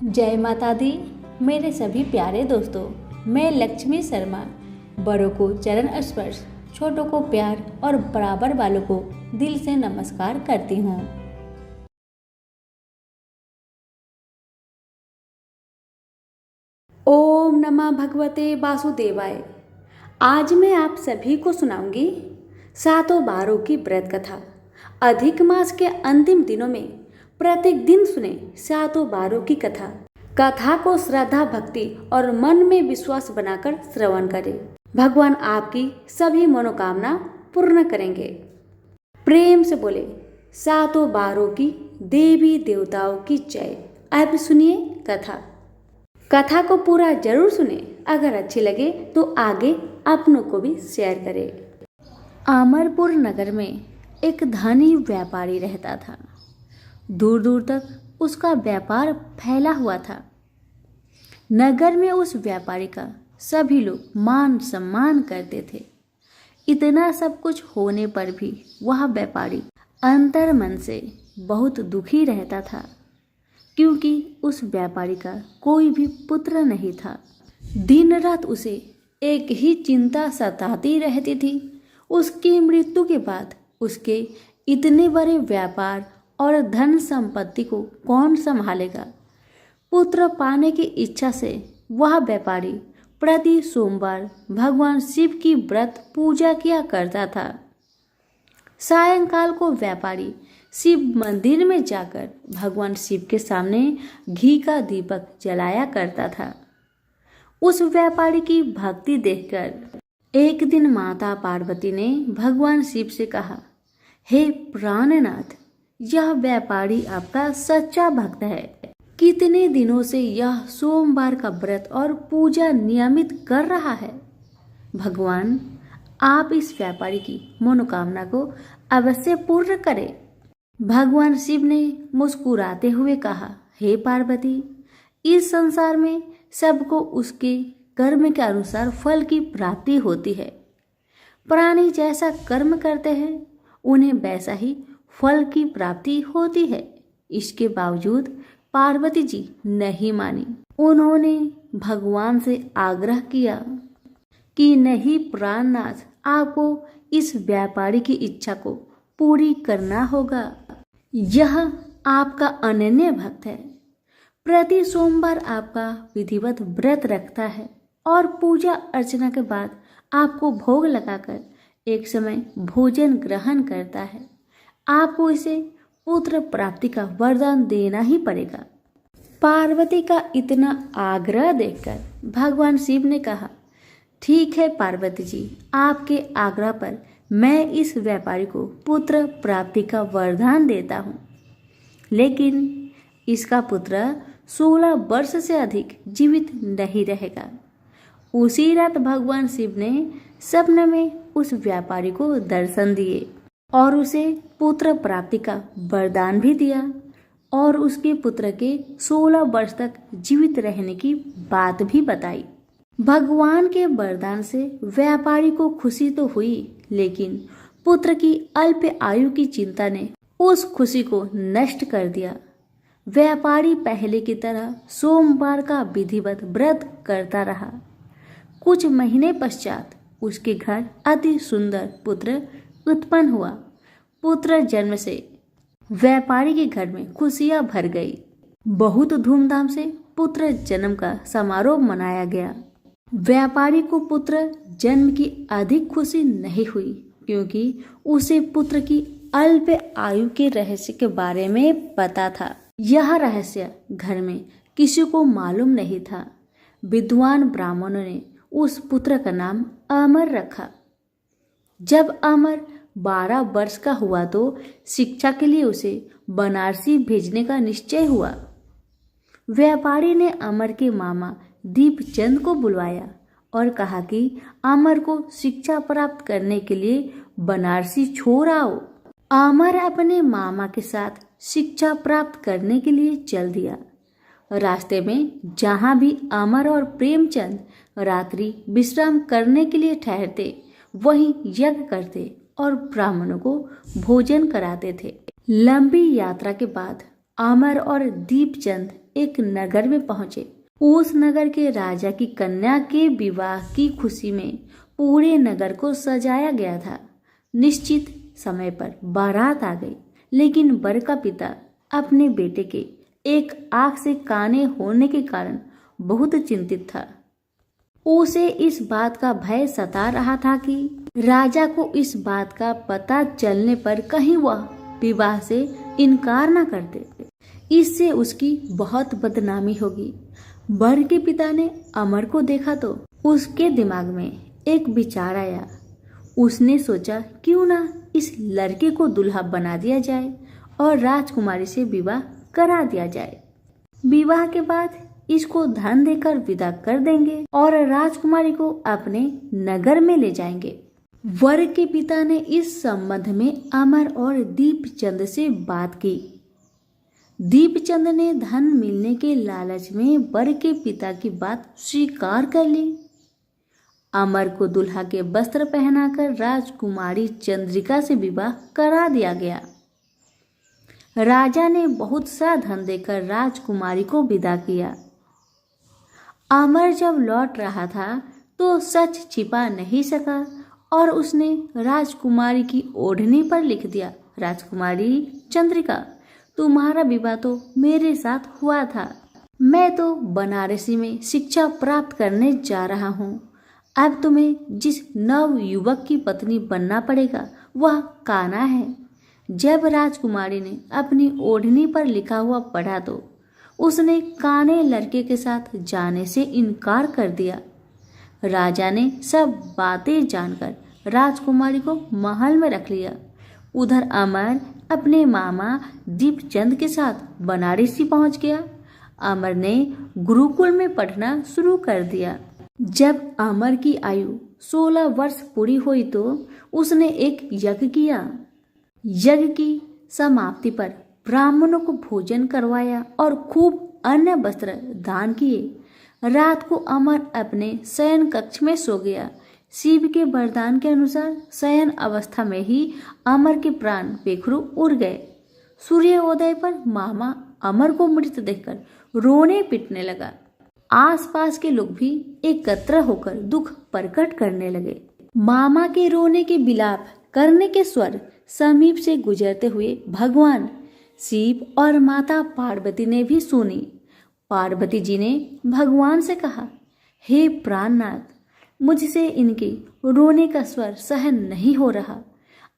जय माता दी। मेरे सभी प्यारे दोस्तों, मैं लक्ष्मी शर्मा बड़ों को चरण स्पर्श, छोटों को प्यार और बराबर वालों को दिल से नमस्कार करती हूँ। ओम नमः भगवते वासुदेवाय। आज मैं आप सभी को सुनाऊंगी सातों बारों की व्रत कथा। अधिक मास के अंतिम दिनों में प्रत्येक दिन सुने सातों बारों की कथा। कथा को श्रद्धा, भक्ति और मन में विश्वास बनाकर श्रवण करें। भगवान आपकी सभी मनोकामना पूर्ण करेंगे। प्रेम से बोले सातों बारों की देवी देवताओं की जय। अब सुनिए कथा। कथा को पूरा जरूर सुने। अगर अच्छी लगे तो आगे अपनों को भी शेयर करें। अमरपुर नगर में एक धनी व्यापारी रहता था। दूर दूर तक उसका व्यापार फैला हुआ था। नगर में उस व्यापारी का सभी लोग मान सम्मान करते थे। इतना सब कुछ होने पर भी वह व्यापारी अंतर मन से बहुत दुखी रहता था, क्योंकि उस व्यापारी का कोई भी पुत्र नहीं था। दिन रात उसे एक ही चिंता सताती रहती थी। उसकी मृत्यु के बाद उसके इतने बड़े व्यापार और धन संपत्ति को कौन संभालेगा। पुत्र पाने की इच्छा से वह व्यापारी प्रति सोमवार भगवान शिव की व्रत पूजा किया करता था। सायंकाल को व्यापारी शिव मंदिर में जाकर भगवान शिव के सामने घी का दीपक जलाया करता था। उस व्यापारी की भक्ति देखकर एक दिन माता पार्वती ने भगवान शिव से कहा, हे प्राणनाथ, यह व्यापारी आपका सच्चा भक्त है। कितने दिनों से यह सोमवार का व्रत और पूजा नियमित कर रहा है। भगवान, आप इस व्यापारी की मनोकामना को अवश्य पूर्ण करें। भगवान शिव ने मुस्कुराते हुए कहा, हे पार्वती, इस संसार में सबको उसके कर्म के अनुसार फल की प्राप्ति होती है। प्राणी जैसा कर्म करते हैं उन्हें वैसा ही फल की प्राप्ति होती है। इसके बावजूद पार्वती जी नहीं मानी। उन्होंने भगवान से आग्रह किया कि नहीं प्राणनाथ, आपको इस व्यापारी की इच्छा को पूरी करना होगा। यह आपका अनन्य भक्त है। प्रति सोमवार आपका विधिवत व्रत रखता है और पूजा अर्चना के बाद आपको भोग लगाकर एक समय भोजन ग्रहण करता है। आपको इसे पुत्र प्राप्ति का वरदान देना ही पड़ेगा। पार्वती का इतना आग्रह देखकर भगवान शिव ने कहा, ठीक है पार्वती जी, आपके आग्रह पर मैं इस व्यापारी को पुत्र प्राप्ति का वरदान देता हूँ, लेकिन इसका पुत्र 16 वर्ष से अधिक जीवित नहीं रहेगा। उसी रात भगवान शिव ने सपने में उस व्यापारी को दर्शन दिए और उसे पुत्र प्राप्ति का वरदान भी दिया और उसके पुत्र के 16 वर्ष तक जीवित रहने की बात भी बताई। भगवान के वरदान से व्यापारी को खुशी तो हुई, लेकिन पुत्र की अल्प आयु की चिंता ने उस खुशी को नष्ट कर दिया। व्यापारी पहले की तरह सोमवार का विधिवत व्रत करता रहा। कुछ महीने पश्चात उसके घर अति सुंदर पुत्र उत्पन्न हुआ। पुत्र जन्म से व्यापारी के घर में खुशियां भर गई। बहुत धूमधाम से पुत्र जन्म का समारोह मनाया गया। व्यापारी को पुत्र जन्म की अधिक खुशी नहीं हुई, क्योंकि उसे पुत्र की अल्प आयु के रहस्य के बारे में पता था। यह रहस्य घर में किसी को मालूम नहीं था। विद्वान ब्राह्मणों ने उस पुत्र का नाम अमर रखा। जब अमर 12 वर्ष का हुआ तो शिक्षा के लिए उसे बनारसी भेजने का निश्चय हुआ। व्यापारी ने अमर के मामा दीपचंद को बुलवाया और कहा कि अमर को शिक्षा प्राप्त करने के लिए बनारसी छोड़ आओ। अमर अपने मामा के साथ शिक्षा प्राप्त करने के लिए चल दिया। रास्ते में जहां भी अमर और प्रेमचंद रात्रि विश्राम करने के लिए ठहरते, वहीं यज्ञ करते और ब्राह्मणों को भोजन कराते थे। लंबी यात्रा के बाद अमर और दीपचंद एक नगर में पहुंचे। उस नगर के राजा की कन्या के विवाह की खुशी में पूरे नगर को सजाया गया था। निश्चित समय पर बारात आ गई, लेकिन वर का पिता अपने बेटे के एक आंख से काने होने के कारण बहुत चिंतित था। उसे इस बात का भय सता रहा था कि राजा को इस बात का पता चलने पर कहीं वह विवाह से इनकार न कर दे, इससे उसकी बहुत बदनामी होगी। वर के पिता ने अमर को देखा तो उसके दिमाग में एक विचार आया। उसने सोचा क्यों ना इस लड़के को दूल्हा बना दिया जाए और राजकुमारी से विवाह करा दिया जाए। विवाह के बाद इसको धन देकर विदा कर देंगे और राजकुमारी को अपने नगर में ले जाएंगे। वर के पिता ने इस संबंध में अमर और दीपचंद से बात की। दीपचंद ने धन मिलने के लालच में वर के पिता की बात स्वीकार कर ली। अमर को दुल्हा के वस्त्र पहनाकर राजकुमारी चंद्रिका से विवाह करा दिया गया। राजा ने बहुत सा धन देकर राजकुमारी को विदा किया। अमर जब लौट रहा था तो सच छिपा नहीं सका और उसने राजकुमारी की ओढ़नी पर लिख दिया, राजकुमारी चंद्रिका, तुम्हारा विवाह तो मेरे साथ हुआ था। मैं तो बनारसी में शिक्षा प्राप्त करने जा रहा हूँ। अब तुम्हें जिस नव युवक की पत्नी बनना पड़ेगा वह कान्हा है। जब राजकुमारी ने अपनी ओढ़नी पर लिखा हुआ पढ़ा तो उसने काने लड़के के साथ जाने से इनकार कर दिया। राजा ने सब बातें जानकर राजकुमारी को महल में रख लिया। उधर अमर अपने मामा दीपचंद के साथ बनारसी पहुंच गया। अमर ने गुरुकुल में पढ़ना शुरू कर दिया। जब अमर की आयु 16 वर्ष पूरी हुई तो उसने एक यज्ञ किया। यज्ञ की समाप्ति पर ब्राह्मणों को भोजन करवाया और खूब अन्य वस्त्र दान किए। रात को अमर अपने शयन कक्ष में सो गया। शिव के वरदान के अनुसार शयन अवस्था में ही अमर के प्राण बेखरू उड़ गए। सूर्योदय पर मामा अमर को मृत देखकर रोने पिटने लगा। आसपास के लोग भी एकत्र होकर दुख प्रकट करने लगे। मामा के रोने के विलाप करने के स्वर समीप से गुजरते हुए भगवान शिव और माता पार्वती ने भी सुनी। पार्वती जी ने भगवान से कहा, हे प्राणनाथ, मुझसे इनके रोने का स्वर सहन नहीं हो रहा।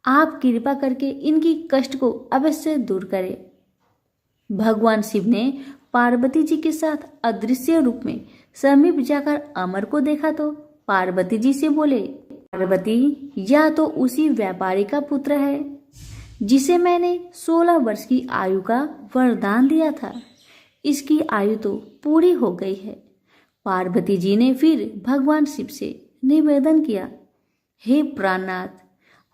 आप कृपा करके इनकी कष्ट को अवश्य दूर करें। भगवान शिव ने पार्वती जी के साथ अदृश्य रूप में समीप जाकर अमर को देखा तो पार्वती जी से बोले, पार्वती, यह तो उसी व्यापारी का पुत्र है जिसे मैंने 16 वर्ष की आयु का वरदान दिया था। इसकी आयु तो पूरी हो गई है। पार्वती जी ने फिर भगवान शिव से निवेदन किया, हे प्राणनाथ,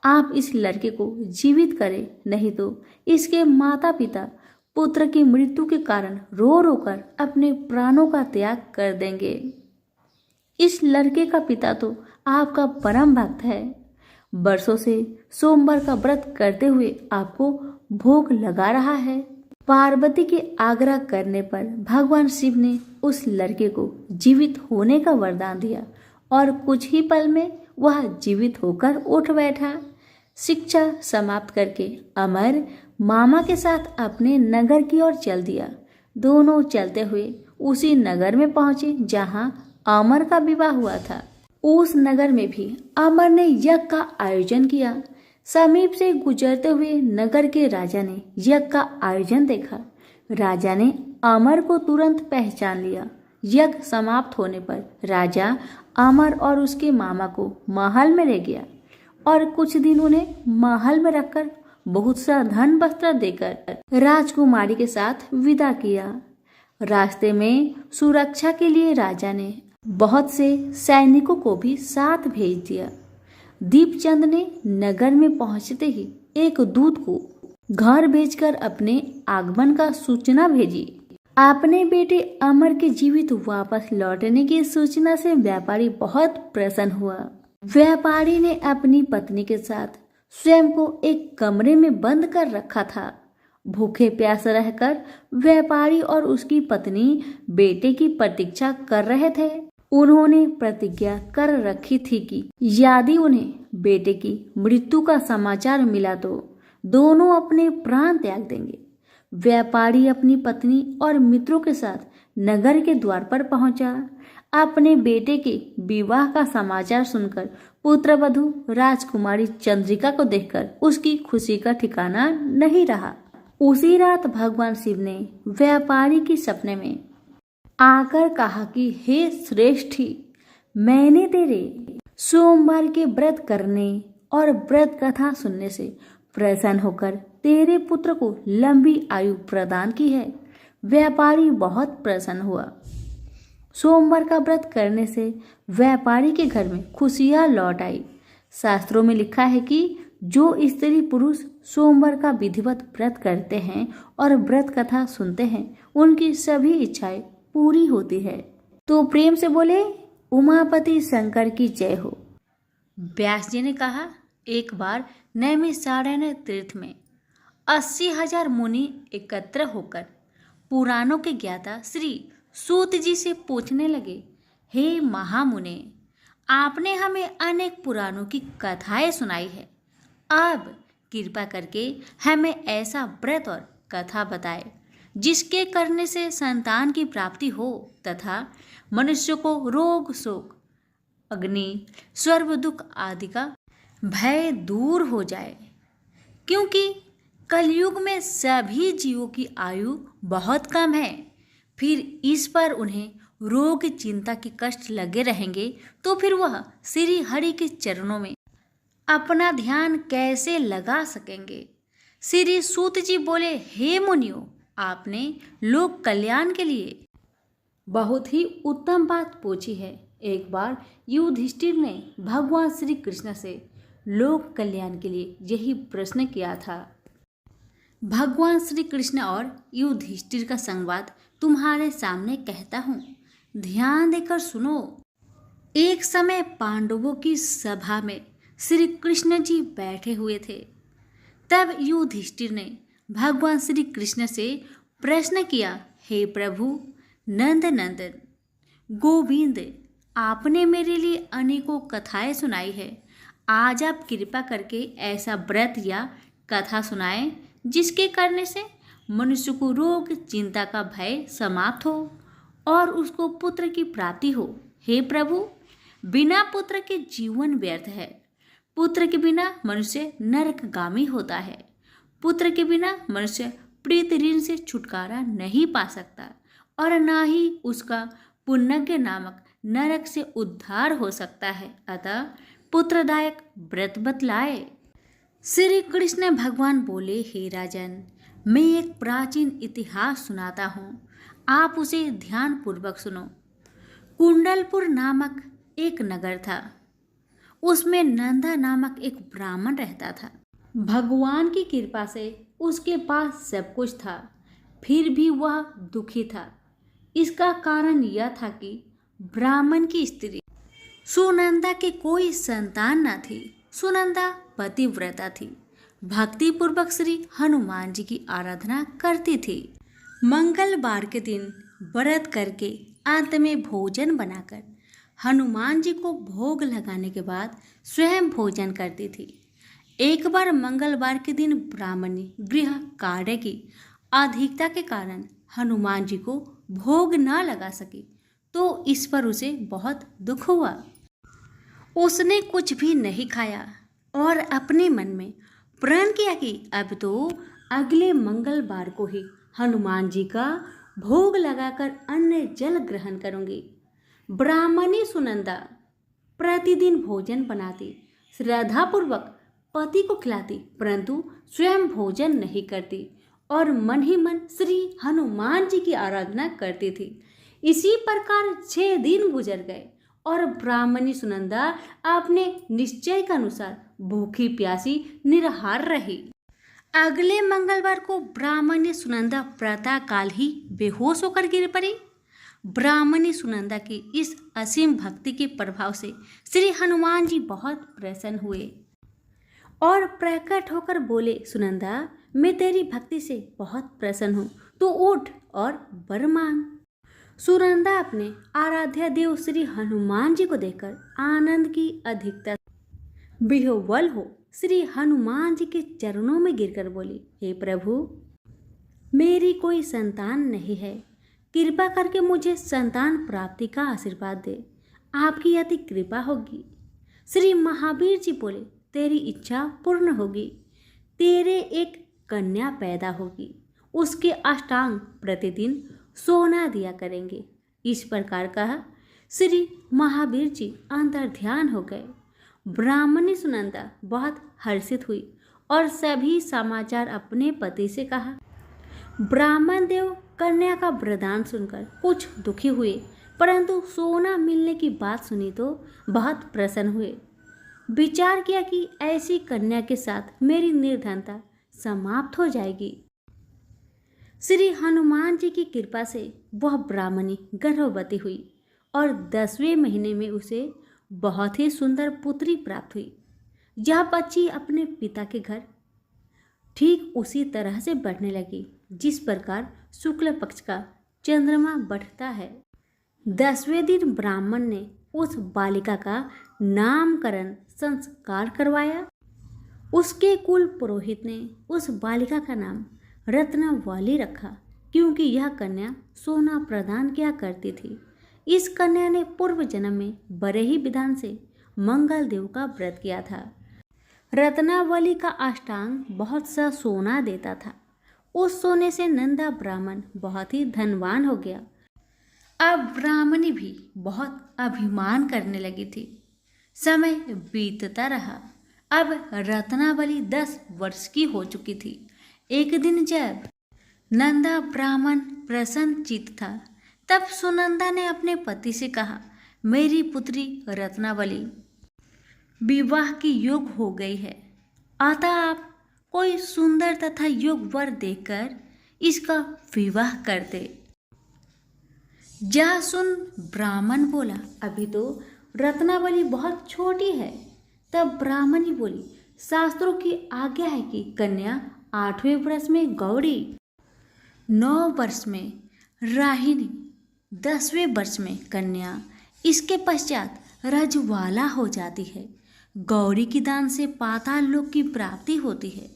आप इस लड़के को जीवित करें, नहीं तो इसके माता पिता पुत्र की मृत्यु के कारण रो रो कर अपने प्राणों का त्याग कर देंगे। इस लड़के का पिता तो आपका परम भक्त है। वर्षों से सोमवार का व्रत करते हुए आपको भोग लगा रहा है। पार्वती के आग्रह करने पर भगवान शिव ने उस लड़के को जीवित होने का वरदान दिया और कुछ ही पल में वह जीवित होकर उठ बैठा। शिक्षा समाप्त करके अमर मामा के साथ अपने नगर की ओर चल दिया। दोनों चलते हुए उसी नगर में पहुंचे जहां अमर का विवाह हुआ था। उस नगर में भी अमर ने यज्ञ का आयोजन किया। समीप से गुजरते हुए नगर के राजा ने यज्ञ का आयोजन देखा। राजा ने अमर को तुरंत पहचान लिया। यज्ञ समाप्त होने पर राजा अमर और उसके मामा को महल में ले गया और कुछ दिन उन्हें महल में रखकर बहुत सा धन वस्त्र देकर राजकुमारी के साथ विदा किया। रास्ते में सुरक्षा के लिए राजा ने बहुत से सैनिकों को भी साथ भेज दिया। दीपचंद ने नगर में पहुंचते ही एक दूत को घर भेजकर अपने आगमन का सूचना भेजी। अपने बेटे अमर के जीवित वापस लौटने की सूचना से व्यापारी बहुत प्रसन्न हुआ। व्यापारी ने अपनी पत्नी के साथ स्वयं को एक कमरे में बंद कर रखा था। भूखे प्यासे रहकर व्यापारी और उसकी पत्नी बेटे की प्रतीक्षा कर रहे थे। उन्होंने प्रतिज्ञा कर रखी थी कि यदि उन्हें बेटे की मृत्यु का समाचार मिला तो दोनों अपने प्राण त्याग देंगे। व्यापारी अपनी पत्नी और मित्रों के साथ नगर के द्वार पर पहुंचा। अपने बेटे के विवाह का समाचार सुनकर पुत्रवधू राजकुमारी चंद्रिका को देखकर उसकी खुशी का ठिकाना नहीं रहा। उसी रात भगवान शिव ने व्यापारी के सपने में आकर कहा कि हे श्रेष्ठी, मैंने तेरे सोमवार के व्रत करने और व्रत कथा सुनने से प्रसन्न होकर तेरे पुत्र को लंबी आयु प्रदान की है। व्यापारी बहुत प्रसन्न हुआ। सोमवार का व्रत करने से व्यापारी के घर में खुशियां लौट आई। शास्त्रों में लिखा है कि जो स्त्री पुरुष सोमवार का विधिवत व्रत करते हैं और व्रत कथा सुनते हैं उनकी सभी इच्छाएं पूरी होती है। तो प्रेम से बोले उमापति शंकर की जय हो। व्यास जी ने कहा, एक बार नैमिषारण्य तीर्थ में 80,000 मुनि एकत्र होकर पुराणों के ज्ञाता श्री सूत जी से पूछने लगे, हे महामुने, आपने हमें अनेक पुराणों की कथाएं सुनाई है। अब कृपा करके हमें ऐसा व्रत और कथा बताए जिसके करने से संतान की प्राप्ति हो तथा मनुष्य को रोग शोक अग्नि सर्व दुख आदि का भय दूर हो जाए, क्योंकि कलयुग में सभी जीवों की आयु बहुत कम है। फिर इस पर उन्हें रोग चिंता के कष्ट लगे रहेंगे तो फिर वह श्री हरि के चरणों में अपना ध्यान कैसे लगा सकेंगे। श्री सूत जी बोले, हे मुनियों, आपने लोक कल्याण के लिए बहुत ही उत्तम बात पूछी है। एक बार युधिष्ठिर ने भगवान श्री कृष्ण से लोक कल्याण के लिए यही प्रश्न किया था। भगवान श्री कृष्ण और युधिष्ठिर का संवाद तुम्हारे सामने कहता हूँ, ध्यान देकर सुनो। एक समय पांडवों की सभा में श्री कृष्ण जी बैठे हुए थे। तब युधिष्ठिर ने भगवान श्री कृष्ण से प्रश्न किया, हे प्रभु नंद नंदन गोविंद, आपने मेरे लिए अनेकों कथाएं सुनाई है। आज आप कृपा करके ऐसा व्रत या कथा सुनाएं जिसके करने से मनुष्य को रोग चिंता का भय समाप्त हो और उसको पुत्र की प्राप्ति हो। हे प्रभु, बिना पुत्र के जीवन व्यर्थ है। पुत्र के बिना मनुष्य नरकगामी होता है। पुत्र के बिना मनुष्य प्रीत ऋण से छुटकारा नहीं पा सकता और ना ही उसका पुण्य नामक नरक से उद्धार हो सकता है। अतः पुत्रदायक व्रत बतलाए। श्री कृष्ण भगवान बोले, हे राजन, मैं एक प्राचीन इतिहास सुनाता हूँ, आप उसे ध्यान पूर्वक सुनो। कुंडलपुर नामक एक नगर था। उसमें नंदा नामक एक ब्राह्मण रहता था। भगवान की कृपा से उसके पास सब कुछ था, फिर भी वह दुखी था। इसका कारण यह था कि ब्राह्मण की स्त्री सुनंदा के कोई संतान न थी। सुनंदा पतिव्रता थी, भक्ति पूर्वक श्री हनुमान जी की आराधना करती थी। मंगलवार के दिन व्रत करके अंत में भोजन बनाकर हनुमान जी को भोग लगाने के बाद स्वयं भोजन करती थी। एक बार मंगलवार के दिन ब्राह्मणी गृह कार्य की अधिकता के कारण हनुमान जी को भोग न लगा सकी, तो इस पर उसे बहुत दुख हुआ। उसने कुछ भी नहीं खाया और अपने मन में प्रण किया कि अब तो अगले मंगलवार को ही हनुमान जी का भोग लगाकर अन्न जल ग्रहण करूंगी। ब्राह्मणी सुनंदा प्रतिदिन भोजन बनाती, श्रद्धापूर्वक पति को खिलाती, परंतु स्वयं भोजन नहीं करती और मन ही मन श्री हनुमान जी की आराधना करती थी। इसी प्रकार 6 दिन गुजर गए और ब्राह्मणी सुनंदा अपने निश्चय के अनुसार भूखी प्यासी निराहार रही। अगले मंगलवार को ब्राह्मणी सुनंदा प्रातः काल ही बेहोश होकर गिर पड़ी। ब्राह्मणी सुनंदा की इस असीम भक्ति के प्रभाव से श्री हनुमान जी बहुत प्रसन्न हुए और प्रकट होकर बोले, सुनंदा, मैं तेरी भक्ति से बहुत प्रसन्न हूँ, तो उठ और वर मांग। सुनंदा अपने आराध्य देव श्री हनुमान जी को देखकर आनंद की अधिकता विह्वल हो श्री हनुमान जी के चरणों में गिरकर बोली, हे प्रभु, मेरी कोई संतान नहीं है, कृपा करके मुझे संतान प्राप्ति का आशीर्वाद दे, आपकी अति कृपा होगी। श्री महावीर जी बोले, तेरी इच्छा पूर्ण होगी, तेरे एक कन्या पैदा होगी, उसके अष्टांग प्रतिदिन सोना दिया करेंगे। इस प्रकार कहा। श्री महावीर जी अंतर ध्यान हो गए। ब्राह्मणी सुनंदा बहुत हर्षित हुई और सभी समाचार अपने पति से कहा। ब्राह्मण देव कन्या का वरदान सुनकर कुछ दुखी हुए, परंतु सोना मिलने की बात सुनी तो बहुत प्रसन्न हुए। विचार किया कि ऐसी कन्या के साथ मेरी निर्धनता समाप्त हो जाएगी। श्री हनुमान जी की कृपा से वह ब्राह्मणी गर्भवती हुई और 10वें महीने में उसे बहुत ही सुंदर पुत्री प्राप्त हुई। यह बच्ची अपने पिता के घर ठीक उसी तरह से बढ़ने लगी जिस प्रकार शुक्ल पक्ष का चंद्रमा बढ़ता है। 10वें दिन ब्राह्मण ने उस बालिका का नामकरण संस्कार करवाया। उसके कुल पुरोहित ने उस बालिका का नाम रत्नावली रखा, क्योंकि यह कन्या सोना प्रदान किया करती थी। इस कन्या ने पूर्व जन्म में बड़े ही विधान से मंगल देव का व्रत किया था। रत्नावली का अष्टांग बहुत सा सोना देता था। उस सोने से नंदा ब्राह्मण बहुत ही धनवान हो गया। अब ब्राह्मणी भी बहुत अभिमान करने लगी थी। समय बीतता रहा। अब रत्नावली 10 वर्ष की हो चुकी थी। एक दिन जब नंदा ब्राह्मण प्रसन्न चित्त था, तब सुनंदा ने अपने पति से कहा, मेरी पुत्री रत्नावली विवाह की योग हो गई है, अतः आप कोई सुंदर तथा योग वर देकर इसका विवाह कर दे। जा सुन ब्राह्मण बोला, अभी तो रत्नावली बहुत छोटी है। तब ब्राह्मणी बोली, शास्त्रों की आज्ञा है कि कन्या 8वें वर्ष में गौरी, 9 वर्ष में राहिनी, 10वें वर्ष में कन्या, इसके पश्चात रजवाला हो जाती है। गौरी के दान से पाताल लोक की प्राप्ति होती है।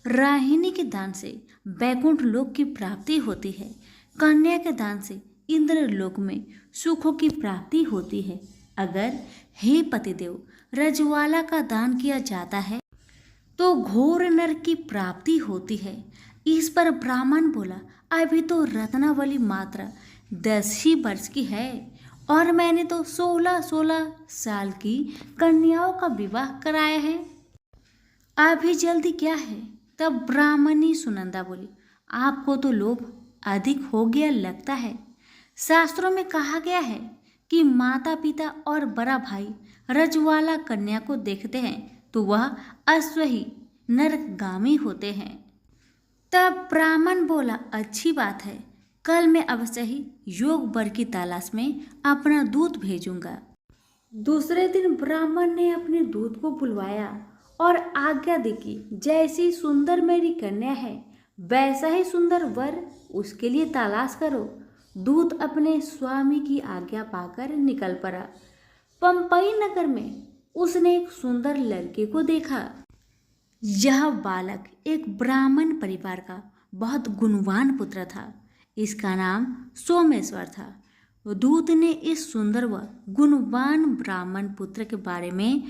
राहिनी के दान से बैकुंठ लोक की प्राप्ति होती है। कन्या के दान से इंद्र लोक में सुखों की प्राप्ति होती है। अगर हे पतिदेव रजवाला का दान किया जाता है तो घोर नरक की प्राप्ति होती है। इस पर ब्राह्मण बोला, अभी तो रत्नावली मात्र 10 ही वर्ष की है और मैंने तो 16-16 साल की कन्याओं का विवाह कराया है, अभी जल्दी क्या है। तब ब्राह्मणी सुनंदा बोली, आपको तो लोभ अधिक हो गया लगता है। शास्त्रों में कहा गया है कि माता पिता और बड़ा भाई रजवाला कन्या को देखते हैं तो वह अश्वही नरकगामी होते हैं। तब ब्राह्मण बोला, अच्छी बात है, कल मैं अवश्य ही योग वर की तलाश में अपना दूत भेजूंगा। दूसरे दिन ब्राह्मण ने अपने दूत को बुलवाया और आज्ञा दी कि जैसी सुंदर मेरी कन्या है वैसा ही सुंदर वर उसके लिए तलाश करो। दूत अपने स्वामी की आज्ञा पाकर निकल पड़ा। पंपई नगर में उसने एक सुंदर लड़के को देखा। यह बालक एक ब्राह्मण परिवार का बहुत गुणवान पुत्र था। इसका नाम सोमेश्वर था। दूत ने इस सुंदर व गुणवान ब्राह्मण पुत्र के बारे में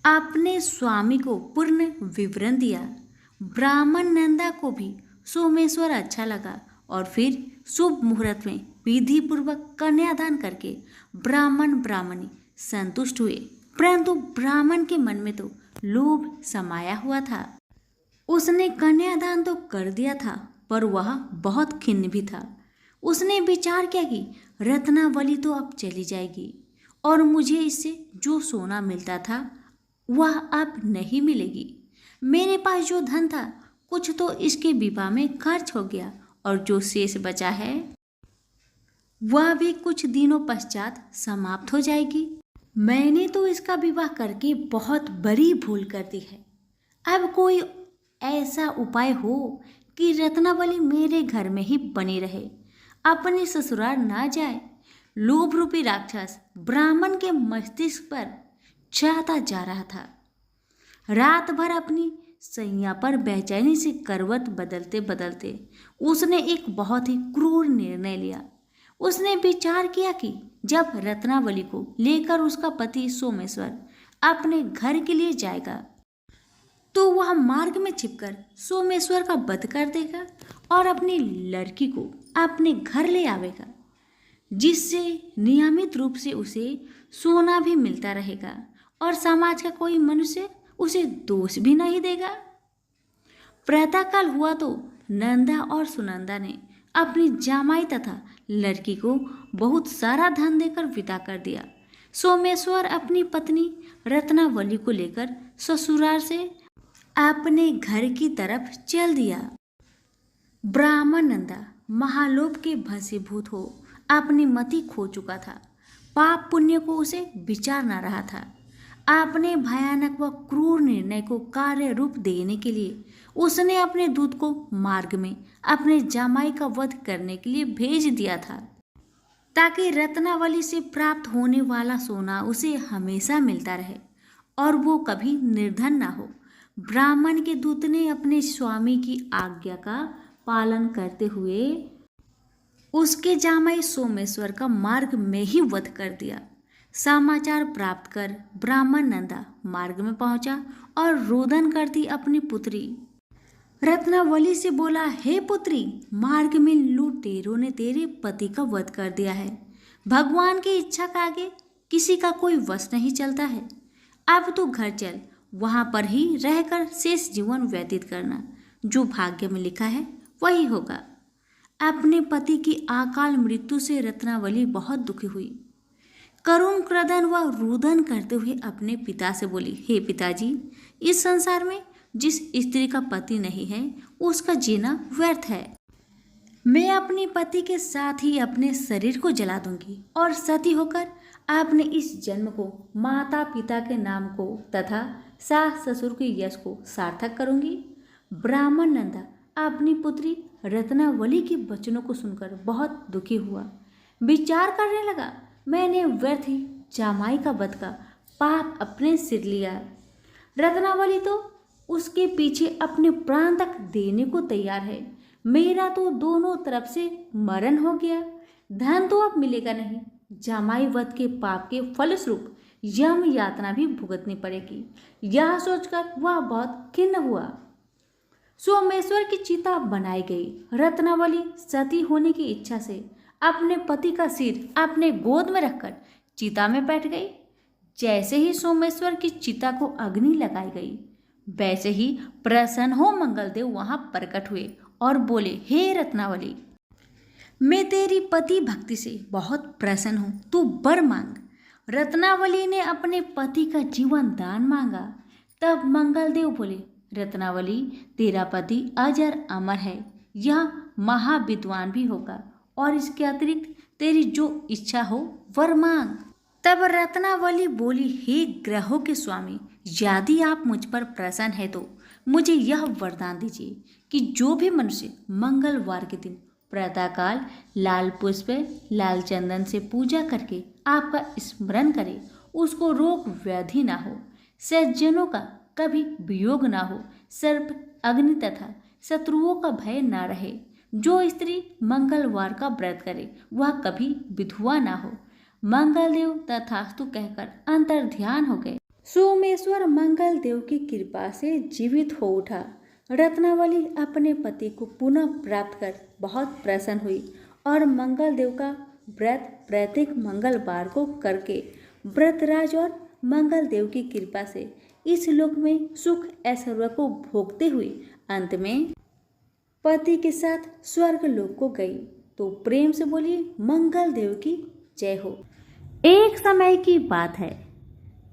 अपने स्वामी को पूर्ण विवरण दिया। ब्राह्मण नंदा को भी सोमेश्वर अच्छा लगा और फिर शुभ मुहूर्त में विधि पूर्वक कन्यादान करके ब्राह्मण ब्राह्मणी संतुष्ट हुए। परंतु ब्राह्मण के मन में तो लोभ समाया हुआ था। उसने कन्यादान तो कर दिया था, पर वह बहुत खिन्न भी था। उसने विचार किया कि रत्नावली तो अब चली जाएगी और मुझे इससे जो सोना मिलता था वह अब नहीं मिलेगी। मेरे पास जो धन था कुछ तो इसके विवाह में खर्च हो गया और जो शेष बचा है वह भी कुछ दिनों पश्चात समाप्त हो जाएगी। मैंने तो इसका विवाह करके बहुत बड़ी भूल कर दी है। अब कोई ऐसा उपाय हो कि रत्नावली मेरे घर में ही बनी रहे, अपने ससुराल ना जाए। लोभ रूपी राक्षस ब्राह्मण के मस्तिष्क पर छाता जा रहा था। रात भर अपनी सैया पर बेचैनी से करवट बदलते बदलते उसने एक बहुत ही क्रूर निर्णय लिया। उसने विचार किया कि जब रत्नावली को लेकर उसका पति सोमेश्वर अपने घर के लिए जाएगा तो वह मार्ग में छिपकर सोमेश्वर का वध कर देगा और अपनी लड़की को अपने घर ले आवेगा, जिससे नियमित रूप से उसे सोना भी मिलता रहेगा और समाज का कोई मनुष्य उसे दोष भी नहीं देगा। प्रातःकाल हुआ तो नंदा और सुनंदा ने अपनी जामाई तथा लड़की को बहुत सारा धन देकर विदा कर दिया। सोमेश्वर अपनी पत्नी रत्नावली को लेकर ससुराल से अपने घर की तरफ चल दिया। ब्राह्मण नंदा महालोभ के भसीभूत हो अपनी मति खो चुका था। पाप पुण्य को उसे विचार न रहा था। अपने भयानक व क्रूर निर्णय को कार्य रूप देने के लिए उसने अपने दूत को मार्ग में अपने जामाई का वध करने के लिए भेज दिया था, ताकि रत्नावली से प्राप्त होने वाला सोना उसे हमेशा मिलता रहे और वो कभी निर्धन ना हो। ब्राह्मण के दूत ने अपने स्वामी की आज्ञा का पालन करते हुए उसके जामाई सोमेश्वर का मार्ग में ही वध कर दिया। समाचार प्राप्त कर ब्राह्मण नंदा मार्ग में पहुंचा और रोदन करती अपनी पुत्री रत्नावली से बोला, हे पुत्री, मार्ग में लुटेरों ने तेरे पति का वध कर दिया है। भगवान की इच्छा का आगे किसी का कोई वश नहीं चलता है। अब तू घर चल, वहां पर ही रहकर शेष जीवन व्यतीत करना। जो भाग्य में लिखा है वही होगा। अपने पति की अकाल मृत्यु से रत्नावली बहुत दुखी हुई। करुण क्रदन व रुदन करते हुए अपने पिता से बोली, हे पिताजी, इस संसार में जिस स्त्री का पति नहीं है उसका जीना व्यर्थ है। मैं अपने पति के साथ ही अपने शरीर को जला दूंगी और सती होकर अपने इस जन्म को माता पिता के नाम को तथा सास ससुर के यश को सार्थक करूंगी। ब्राह्मण नंदा अपनी पुत्री रत्नावली के वचनों को सुनकर बहुत दुखी हुआ। विचार करने लगा, मैंने व्यर्थ ही जामाई का वध का पाप अपने सिर लिया। रत्नावली तो उसके पीछे अपने प्राण तक देने को तैयार है। मेरा तो दोनों तरफ से मरण हो गया। धन तो अब मिलेगा नहीं। जामाई वध के पाप के फलस्वरूप यम यातना भी भुगतनी पड़ेगी। यह सोचकर वह बहुत खिन्न हुआ। सोमेश्वर की चिता बनाई गई। रत्नावली सती होने की इच्छा से अपने पति का सिर अपने गोद में रखकर चिता में बैठ गई। जैसे ही सोमेश्वर की चिता को अग्नि लगाई गई, वैसे ही प्रसन्न हो मंगलदेव वहां प्रकट हुए और बोले, हे रत्नावली, मैं तेरी पति भक्ति से बहुत प्रसन्न हूं, तू वर मांग। रत्नावली ने अपने पति का जीवन दान मांगा। तब मंगलदेव बोले, रत्नावली, तेरा पति अजर अमर है, यह महाविद्वान भी होगा और इसके अतिरिक्त तेरी जो इच्छा हो वर मांग। तब रत्नावली बोली, हे ग्रहों के स्वामी, यदि आप मुझ पर प्रसन्न है तो मुझे यह वरदान दीजिए कि जो भी मनुष्य मंगलवार के दिन प्रातःकाल लाल पुष्प लाल चंदन से पूजा करके आपका स्मरण करे, उसको रोग व्याधि ना हो, सज्जनों का कभी वियोग ना हो, सर्प अग्नि तथा शत्रुओं का भय ना रहे। जो स्त्री मंगलवार का व्रत करे वह कभी विधवा ना हो। मंगलदेव तथास्तु कहकर अंतर ध्यान हो गए। सोमेश्वर मंगलदेव की कृपा से जीवित हो उठा। रत्नावली अपने पति को पुनः प्राप्त कर बहुत प्रसन्न हुई और मंगलदेव का व्रत प्रत्येक मंगलवार को करके व्रतराज और मंगलदेव की कृपा से इस लोक में सुख ऐश्वर्य को भोगते हुए अंत में पति के साथ स्वर्ग लोक को गई। तो प्रेम से बोलिए, मंगलदेव की जय हो। एक समय की बात है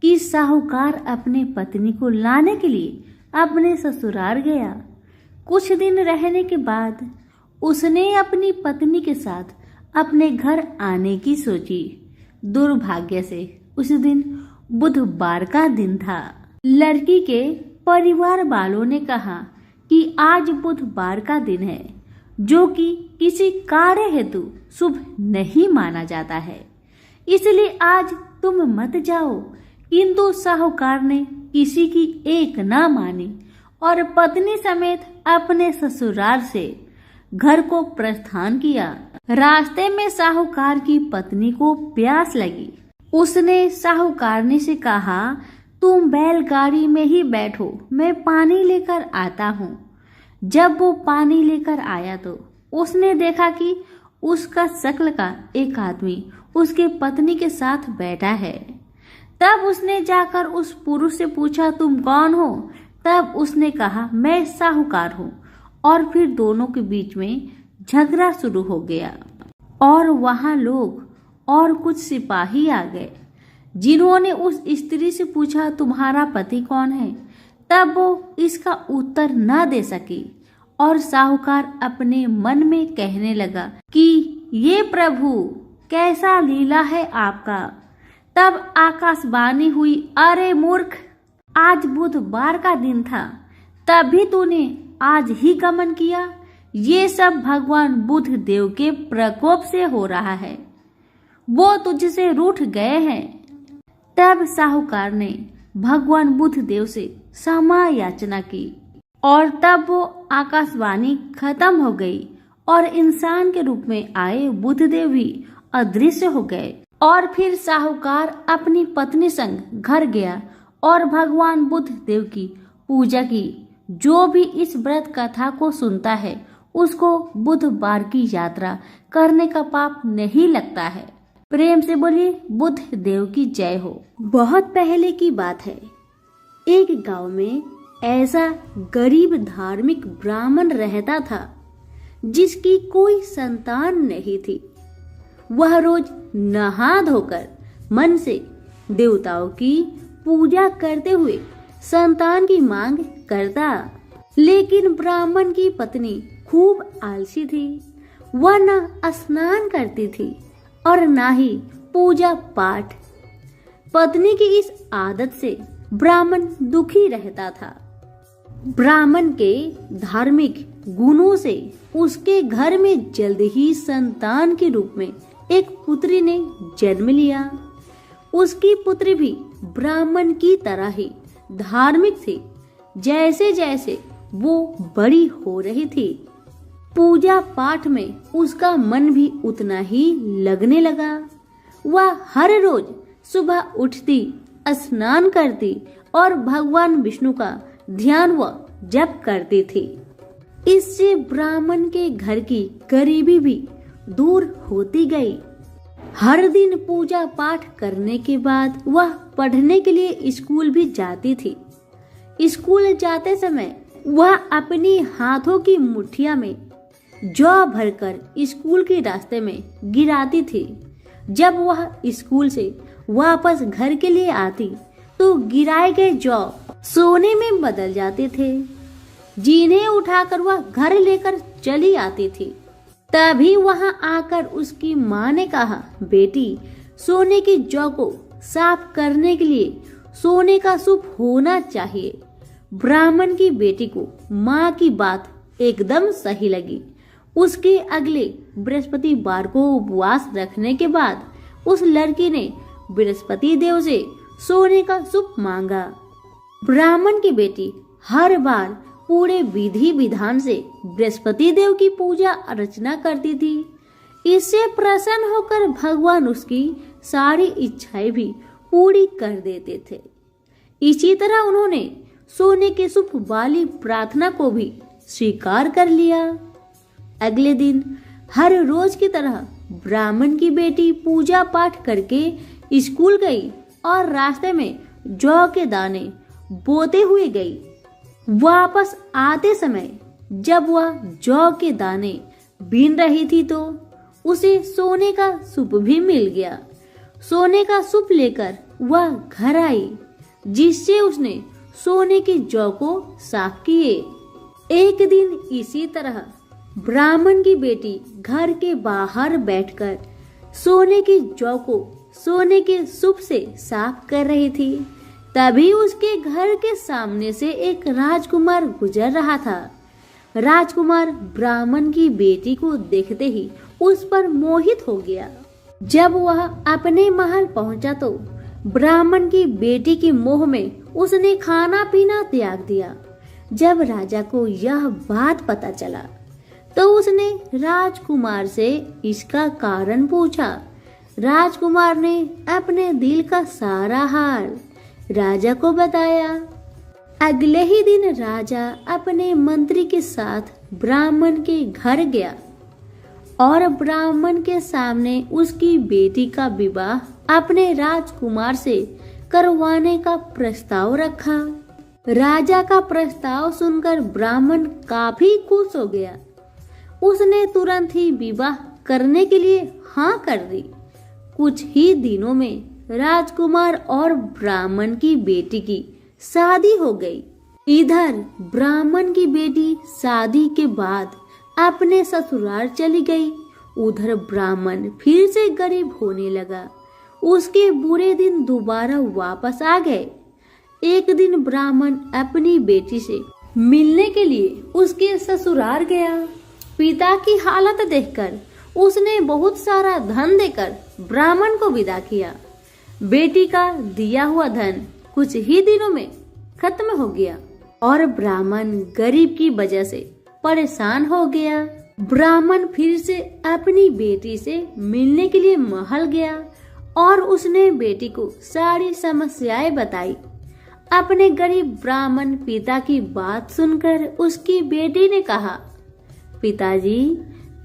कि साहूकार अपने पत्नी को लाने के लिए अपने ससुराल गया। कुछ दिन रहने के बाद उसने अपनी पत्नी के साथ अपने घर आने की सोची। दुर्भाग्य से उस दिन बुधवार का दिन था। लड़की के परिवार वालों ने कहा कि आज बुधवार का दिन है, जो कि किसी कार्य हेतु शुभ नहीं माना जाता है, इसलिए आज तुम मत जाओ। किंतु साहूकार ने किसी की एक न मानी और पत्नी समेत अपने ससुराल से घर को प्रस्थान किया। रास्ते में साहूकार की पत्नी को प्यास लगी। उसने साहूकारनी से कहा, तुम बैलगाड़ी में ही बैठो, मैं पानी लेकर आता हूँ। जब वो पानी लेकर आया तो उसने देखा कि उसका शक्ल का एक आदमी उसके पत्नी के साथ बैठा है। तब उसने जाकर उस पुरुष से पूछा, तुम कौन हो? तब उसने कहा, मैं साहूकार हूँ। और फिर दोनों के बीच में झगड़ा शुरू हो गया और वहां लोग और कुछ सिपाही आ गए, जिन्होंने उस स्त्री से पूछा, तुम्हारा पति कौन है? तब वो इसका उत्तर न दे सकी और साहूकार अपने मन में कहने लगा कि ये प्रभु, कैसा लीला है आपका। तब आकाशवाणी हुई, अरे मूर्ख, आज बुधवार का दिन था, तभी तूने आज ही गमन किया। ये सब भगवान बुध देव के प्रकोप से हो रहा है, वो तुझसे रूठ गए हैं। तब साहूकार ने भगवान बुध देव से क्षमा याचना की और तब वो आकाशवाणी खत्म हो गई और इंसान के रूप में आए बुधदेव भी अदृश्य हो गए। और फिर साहूकार अपनी पत्नी संग घर गया और भगवान बुध देव की पूजा की। जो भी इस व्रत कथा को सुनता है उसको बुधवार की यात्रा करने का पाप नहीं लगता है। प्रेम से बोलिए बुध देव की जय हो। बहुत पहले की बात है, एक गांव में ऐसा गरीब धार्मिक ब्राह्मण रहता था जिसकी कोई संतान नहीं थी। वह रोज नहा धोकर मन से देवताओं की पूजा करते हुए संतान की मांग करता, लेकिन ब्राह्मण की पत्नी खूब आलसी थी। वह न स्नान करती थी और न ही पूजा पाठ। पत्नी की इस आदत से ब्राह्मण दुखी रहता था। ब्राह्मण के धार्मिक गुणों से उसके घर में जल्द ही संतान के रूप में एक पुत्री ने जन्म लिया। उसकी पुत्री भी ब्राह्मण की तरह ही धार्मिक थी। जैसे जैसे वो बड़ी हो रही थी, पूजा पाठ में उसका मन भी उतना ही लगने लगा। वह हर रोज सुबह उठती, स्नान करती और भगवान विष्णु का ध्यान व जप करती थी। इससे ब्राह्मण के घर की गरीबी भी दूर होती गई। हर दिन पूजा पाठ करने के बाद वह पढ़ने के लिए स्कूल भी जाती थी। स्कूल जाते समय वह अपनी हाथों की मुट्ठिया में जौ भरकर स्कूल के रास्ते में गिराती थी। जब वह स्कूल से वापस घर के लिए आती तो गिराए गए जौ सोने में बदल जाते थे, जिन्हें उठाकर वह घर लेकर चली आती थी। तभी वहां आकर उसकी माँ ने कहा, बेटी, सोने की जौ को साफ करने के लिए सोने का सूप होना चाहिए। ब्राह्मण की बेटी को माँ की बात एकदम सही लगी। उसके अगले बृहस्पतिवार को उपवास रखने के बाद उस लड़की ने बृहस्पति देव से सोने का सूप मांगा। ब्राह्मण की बेटी हर बार पूरे विधि विधान से बृहस्पति देव की पूजा अर्चना करती थी। इससे प्रसन्न होकर भगवान उसकी सारी इच्छाएं भी पूरी कर देते थे। इसी तरह उन्होंने सोने के सूप वाली प्रार्थना को भी स्वीकार कर लिया। अगले दिन हर रोज की तरह ब्राह्मण की बेटी पूजा पाठ करके स्कूल गई और रास्ते में जौ के दाने बोते हुए गई। वापस आते समय जब वह जौ के दाने बीन रही थी तो उसे सोने का सूप भी मिल गया। सोने का सूप लेकर वह घर आई, जिससे उसने सोने की जौ को साफ किए। एक दिन इसी तरह ब्राह्मण की बेटी घर के बाहर बैठकर सोने की जौ को सोने के सूप से साफ कर रही थी। तभी उसके घर के सामने से एक राजकुमार गुजर रहा था। राजकुमार ब्राह्मण की बेटी को देखते ही उस पर मोहित हो गया। जब वह अपने महल पहुंचा तो ब्राह्मण की बेटी की मोह में उसने खाना पीना त्याग दिया। जब राजा को यह बात पता चला तो उसने राजकुमार से इसका कारण पूछा। राजकुमार ने अपने दिल का सारा हाल राजा को बताया। अगले ही दिन राजा अपने मंत्री के साथ ब्राह्मण के घर गया और ब्राह्मण के सामने उसकी बेटी का विवाह अपने राजकुमार से करवाने का प्रस्ताव रखा। राजा का प्रस्ताव सुनकर ब्राह्मण काफी खुश हो गया। उसने तुरंत ही विवाह करने के लिए हाँ कर दी। कुछ ही दिनों में राजकुमार और ब्राह्मण की बेटी की शादी हो गई। इधर ब्राह्मण की बेटी शादी के बाद अपने ससुराल चली गई। उधर ब्राह्मण फिर से गरीब होने लगा। उसके बुरे दिन दोबारा वापस आ गए। एक दिन ब्राह्मण अपनी बेटी से मिलने के लिए उसके ससुराल गया। पिता की हालत देखकर उसने बहुत सारा धन देकर ब्राह्मण को विदा किया। बेटी का दिया हुआ धन कुछ ही दिनों में खत्म हो गया और ब्राह्मण गरीब की वजह से परेशान हो गया। ब्राह्मण फिर से अपनी बेटी से मिलने के लिए महल गया और उसने बेटी को सारी समस्याएं बताई। अपने गरीब ब्राह्मण पिता की बात सुनकर उसकी बेटी ने कहा, पिताजी,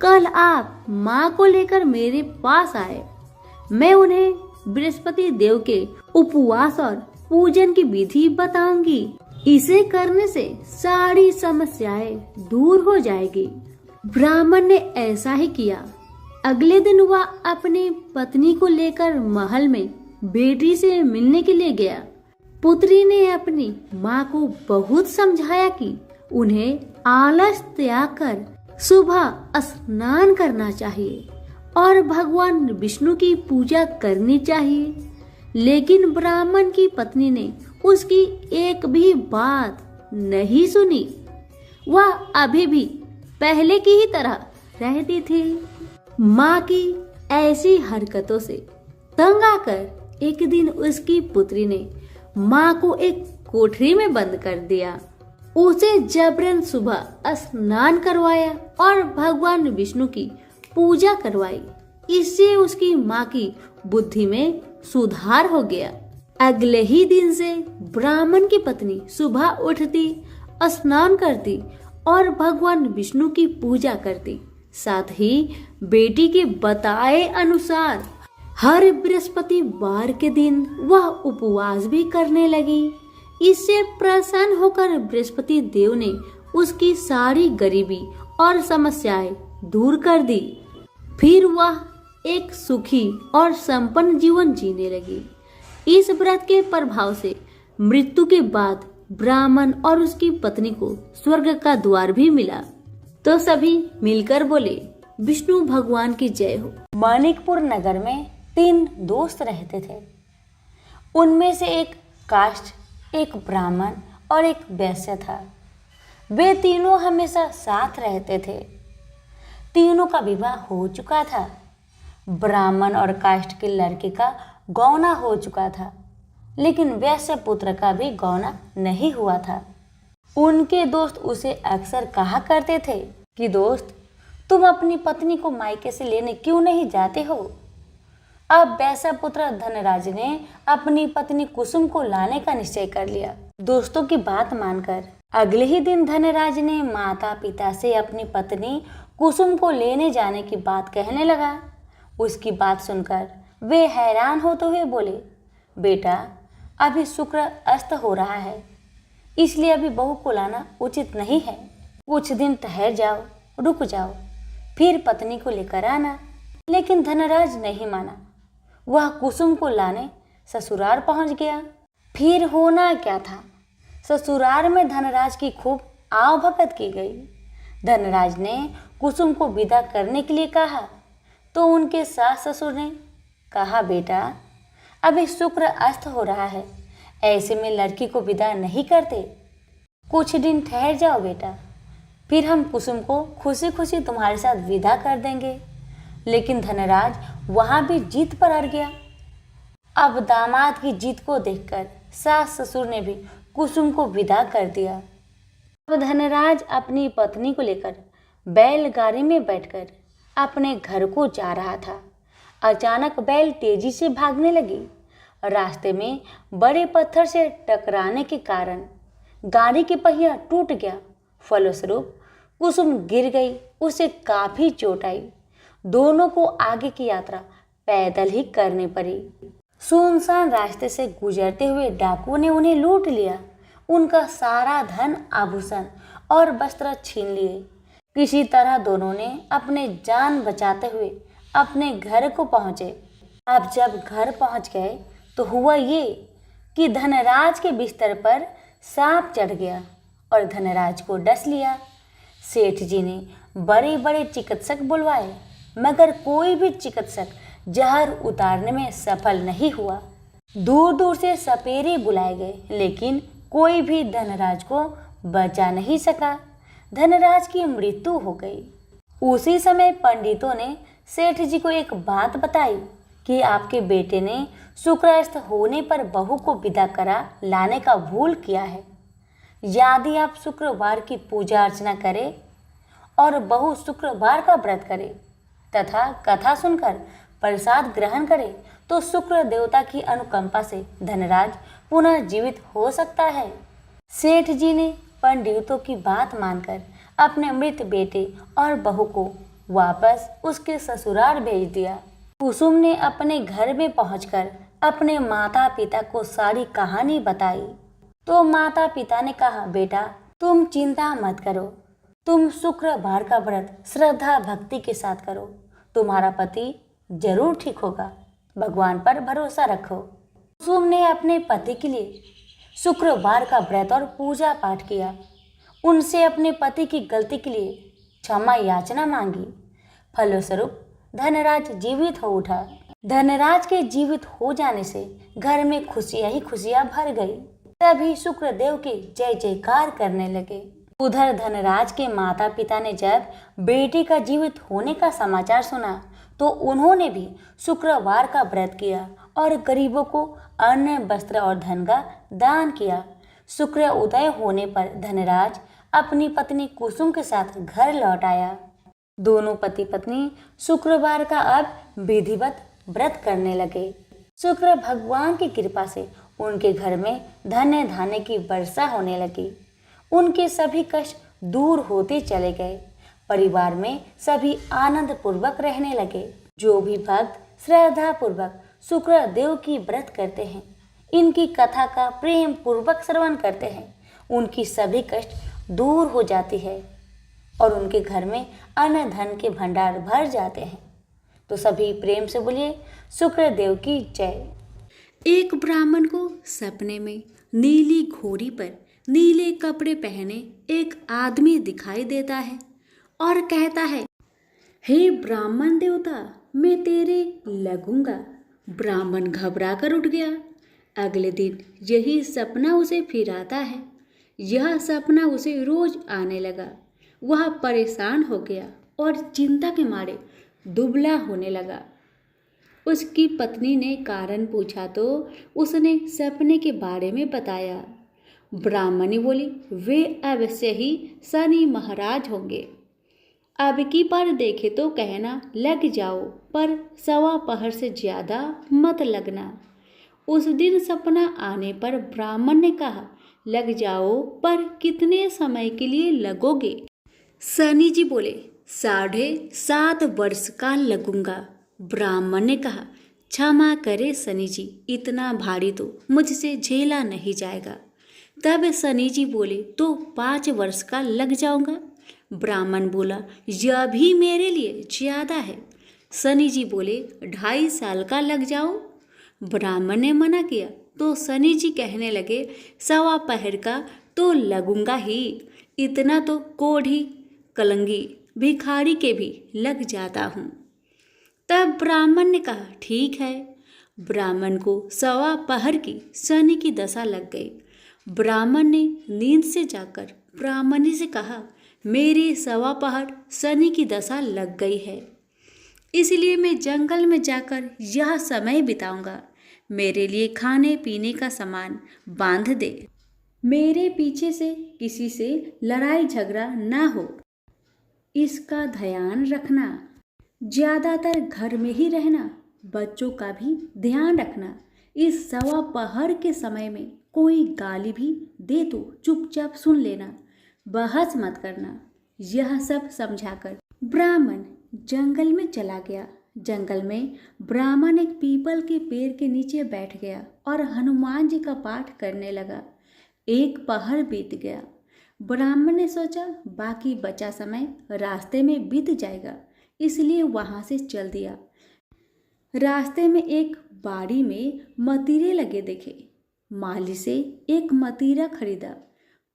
कल आप माँ को लेकर मेरे पास आए। मैं उन्हें बृहस्पति देव के उपवास और पूजन की विधि बताऊंगी। इसे करने से सारी समस्याएं दूर हो जाएगी। ब्राह्मण ने ऐसा ही किया। अगले दिन वह अपनी पत्नी को लेकर महल में बेटी से मिलने के लिए गया। पुत्री ने अपनी माँ को बहुत समझाया कि उन्हें आलस त्याग कर सुबह स्नान करना चाहिए और भगवान विष्णु की पूजा करनी चाहिए। लेकिन ब्राह्मण की पत्नी ने उसकी एक भी बात नहीं सुनी। वह अभी भी पहले की ही तरह रहती थी। माँ की ऐसी हरकतों से तंग आकर एक दिन उसकी पुत्री ने माँ को एक कोठरी में बंद कर दिया। उसे जबरन सुबह स्नान करवाया और भगवान विष्णु की पूजा करवाई। इससे उसकी माँ की बुद्धि में सुधार हो गया। अगले ही दिन से ब्राह्मण की पत्नी सुबह उठती, स्नान करती और भगवान विष्णु की पूजा करती। साथ ही बेटी के बताए अनुसार हर बृहस्पतिवार के दिन वह उपवास भी करने लगी। इससे प्रसन्न होकर बृहस्पति देव ने उसकी सारी गरीबी और समस्याएं दूर कर दी। फिर वह एक सुखी और संपन्न जीवन जीने लगी। इस व्रत के प्रभाव से मृत्यु के बाद ब्राह्मण और उसकी पत्नी को स्वर्ग का द्वार भी मिला। तो सभी मिलकर बोले, विष्णु भगवान की जय हो। मानिकपुर नगर में 3 दोस्त रहते थे। उनमें से एक काष्ठ, एक ब्राह्मण और एक वैश्य था। वे तीनों हमेशा साथ रहते थे। तीनों का विवाह हो चुका था। ब्राह्मण और काष्ठ के लड़के का गौना हो चुका था, लेकिन वैश्य पुत्र का भी गौना नहीं हुआ था। उनके दोस्त उसे अक्सर कहा करते थे कि दोस्त, तुम अपनी पत्नी को मायके से लेने क्यों नहीं जाते हो। अब वैश्य पुत्र धनराज ने अपनी पत्नी कुसुम को लाने का निश्चय कर लिया। दोस्तों की बात मानकर अगले ही दिन धनराज ने माता पिता से अपनी पत्नी कुसुम को लेने जाने की बात कहने लगा। उसकी बात सुनकर वे हैरान होते हुए बोले, बेटा, अभी शुक्र अस्त हो रहा है, इसलिए अभी बहू को लाना उचित नहीं है। कुछ दिन ठहर जाओ, रुक जाओ, फिर पत्नी को लेकर आना। लेकिन धनराज नहीं माना। वह कुसुम को लाने ससुराल पहुंच गया। फिर होना क्या था, ससुराल में धनराज की खूब आवभगत की गई। धनराज ने कुसुम को विदा करने के लिए कहा तो उनके सास ससुर ने कहा, बेटा, अभी शुक्र अस्त हो रहा है, ऐसे में लड़की को विदा नहीं करते। कुछ दिन ठहर जाओ बेटा, फिर हम कुसुम को खुशी खुशी तुम्हारे साथ विदा कर देंगे। लेकिन धनराज वहां भी जीत पर अड़ गया। अब दामाद की जीत को देखकर सास ससुर ने भी कुसुम को विदा कर दिया। अब धनराज अपनी पत्नी को लेकर बैलगाड़ी में बैठकर अपने घर को जा रहा था। अचानक बैल तेजी से भागने लगी। रास्ते में बड़े पत्थर से टकराने के कारण गाड़ी के पहिया टूट गया। फलस्वरूप कुसुम गिर गई, उसे काफी चोट आई। दोनों को आगे की यात्रा पैदल ही करनी पड़ी। सुनसान रास्ते से गुजरते हुए डाकुओं ने उन्हें लूट लिया। उनका सारा धन आभूषण और वस्त्र छीन लिए। किसी तरह दोनों ने अपने जान बचाते हुए अपने घर को पहुंचे। अब जब घर पहुंच गए तो हुआ ये कि धनराज के बिस्तर पर सांप चढ़ गया और धनराज को डस लिया। सेठ जी ने बड़े बड़े चिकित्सक बुलवाए, मगर कोई भी चिकित्सक जहर उतारने में सफल नहीं हुआ। दूर दूर से सपेरे बुलाए गए, लेकिन कोई भी धनराज को बचा नहीं सका। धनराज की मृत्यु हो गई। उसी समय पंडितों ने सेठ जी को एक बात बताई कि आपके बेटे ने शुक्रास्त होने पर बहू को विदा करा लाने का भूल किया है। यदि आप शुक्रवार की पूजा अर्चना करें और बहू शुक्रवार का व्रत करे तथा कथा सुनकर प्रसाद ग्रहण करे तो शुक्र देवता की अनुकंपा से धनराज पुनः जीवित हो सकता है। सेठ जी ने पंडितों की बात मानकर अपने मृत बेटे और बहू को वापस उसके ससुराल भेज दिया। कुसुम ने अपने घर में पहुंचकर अपने माता पिता को सारी कहानी बताई तो माता पिता ने कहा, बेटा तुम चिंता मत करो, तुम शुक्रवार का व्रत श्रद्धा भक्ति के साथ करो, तुम्हारा पति जरूर ठीक होगा, भगवान पर भरोसा रखो। कुसुम ने अपने पति के लिए शुक्रवार का व्रत और पूजा पाठ किया। उनसे अपने पति की गलती के लिए क्षमा याचना मांगी। फलस्वरूप धनराज जीवित हो उठा। धनराज के जीवित हो जाने से घर में खुशियां ही खुशियां भर गई। तभी शुक्रदेव के जय जयकार करने लगे। उधर धनराज के माता पिता ने जब बेटे का जीवित होने का समाचार सुना तो उन्होंने भी शुक्रवार का व्रत किया और गरीबों को अन्न, वस्त्र और धन का दान किया। शुक्र उदय होने पर धनराज अपनी पत्नी कुसुम के साथ घर लौट आया। दोनों पति पत्नी शुक्रवार का अब विधिवत व्रत करने लगे। शुक्र भगवान की कृपा से उनके घर में धन्य धान्य की वर्षा होने लगी। उनके सभी कष्ट दूर होते चले गए। परिवार में सभी आनंद पूर्वक रहने लगे। जो भी भक्त श्रद्धा पूर्वक शुक्र देव की व्रत करते हैं, इनकी कथा का प्रेम पूर्वक श्रवण करते हैं, उनकी सभी कष्ट दूर हो जाती है और उनके घर में अन्न धन के भंडार भर जाते हैं। तो सभी प्रेम से बोलिए शुक्र देव की जय। एक ब्राह्मण को सपने में नीली घोड़ी पर नीले कपड़े पहने एक आदमी दिखाई देता है और कहता है, हे ब्राह्मण देवता, मैं तेरे लगूंगा। ब्राह्मण घबरा कर उठ गया। अगले दिन यही सपना उसे फिर आता है। यह सपना उसे रोज आने लगा। वह परेशान हो गया और चिंता के मारे दुबला होने लगा। उसकी पत्नी ने कारण पूछा तो उसने सपने के बारे में बताया। ब्राह्मणी बोली, वे अवश्य ही शनि महाराज होंगे। अब की बार देखे तो कहना लग जाओ, पर सवा पहर से ज्यादा मत लगना। उस दिन सपना आने पर ब्राह्मण ने कहा, लग जाओ, पर कितने समय के लिए लगोगे? शनि जी बोले, 7.5 वर्ष का लगूंगा। ब्राह्मण ने कहा, क्षमा करे शनि जी, इतना भारी तो मुझसे झेला नहीं जाएगा। तब शनि जी बोले, तो 5 वर्ष का लग जाऊंगा। ब्राह्मण बोला, यह भी मेरे लिए ज्यादा है। शनि जी बोले, 2.5 साल का लग जाओ। ब्राह्मण ने मना किया तो शनि जी कहने लगे, सवा पहर का तो लगूंगा ही, इतना तो कोढ़ी कलंगी भिखारी के भी लग जाता हूँ। तब ब्राह्मण ने कहा, ठीक है। ब्राह्मण को सवा पहर की शनि की दशा लग गई। ब्राह्मण ने नींद से जाकर ब्राह्मणी से कहा, मेरी सवा पहर शनि की दशा लग गई है, इसलिए मैं जंगल में जाकर यह समय बिताऊंगा। मेरे लिए खाने पीने का सामान बांध दे। मेरे पीछे से किसी से लड़ाई झगड़ा ना हो, इसका ध्यान रखना। ज़्यादातर घर में ही रहना, बच्चों का भी ध्यान रखना। इस सवा पहर के समय में कोई गाली भी दे तो चुपचाप सुन लेना, बहस मत करना। यह सब समझाकर ब्राह्मण जंगल में चला गया। जंगल में ब्राह्मण एक पीपल के पेड़ के नीचे बैठ गया और हनुमान जी का पाठ करने लगा। एक पहर बीत गया। ब्राह्मण ने सोचा बाकी बचा समय रास्ते में बीत जाएगा, इसलिए वहां से चल दिया। रास्ते में एक बाड़ी में मतीरे लगे देखे। माली से एक मतीरा खरीदा,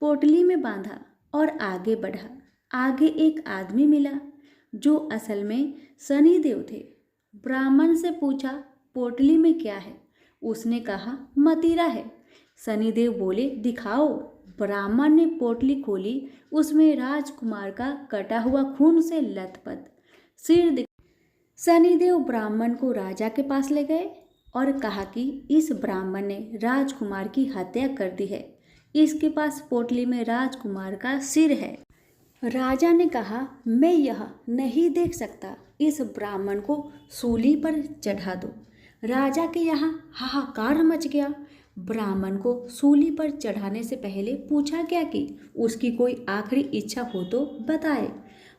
पोटली में बांधा और आगे बढ़ा। आगे एक आदमी मिला जो असल में शनिदेव थे। ब्राह्मण से पूछा, पोटली में क्या है? उसने कहा, मतीरा है। शनिदेव बोले, दिखाओ। ब्राह्मण ने पोटली खोली। उसमें राजकुमार का कटा हुआ खून से लथपथ सिर शनिदेव ब्राह्मण को राजा के पास ले गए और कहा कि इस ब्राह्मण ने राजकुमार की हत्या कर दी है। इसके पास पोटली में राजकुमार का सिर है। राजा ने कहा, मैं यह नहीं देख सकता, इस ब्राह्मण को सूली पर चढ़ा दो। राजा के यहाँ हाहाकार मच गया। ब्राह्मण को सूली पर चढ़ाने से पहले पूछा गया कि उसकी कोई आखिरी इच्छा हो तो बताए।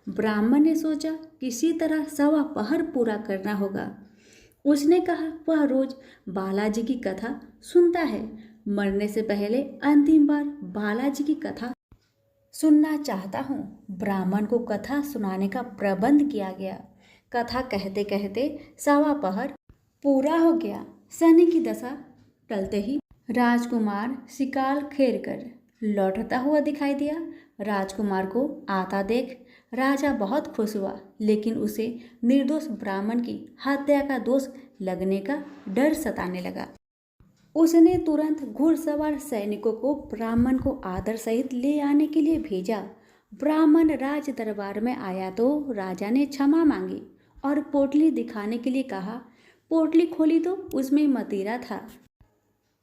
ब्राह्मण ने सोचा किसी तरह सवा पहर पूरा करना होगा। उसने कहा वह रोज बालाजी की कथा सुनता है, मरने से पहले अंतिम बार बालाजी की कथा सुनना चाहता हूँ। ब्राह्मण को कथा सुनाने का प्रबंध किया गया। कथा कहते कहते सवा पहर पूरा हो गया। शनि की दशा टलते ही राजकुमार शिकार खेल कर लौटता हुआ दिखाई दिया। राजकुमार को आता देख राजा बहुत खुश हुआ, लेकिन उसे निर्दोष ब्राह्मण की हत्या का दोष लगने का डर सताने लगा। उसने तुरंत घुड़सवार सैनिकों को ब्राह्मण को आदर सहित ले आने के लिए भेजा। ब्राह्मण राज दरबार में आया तो राजा ने क्षमा मांगी और पोटली दिखाने के लिए कहा। पोटली खोली तो उसमें मतीरा था।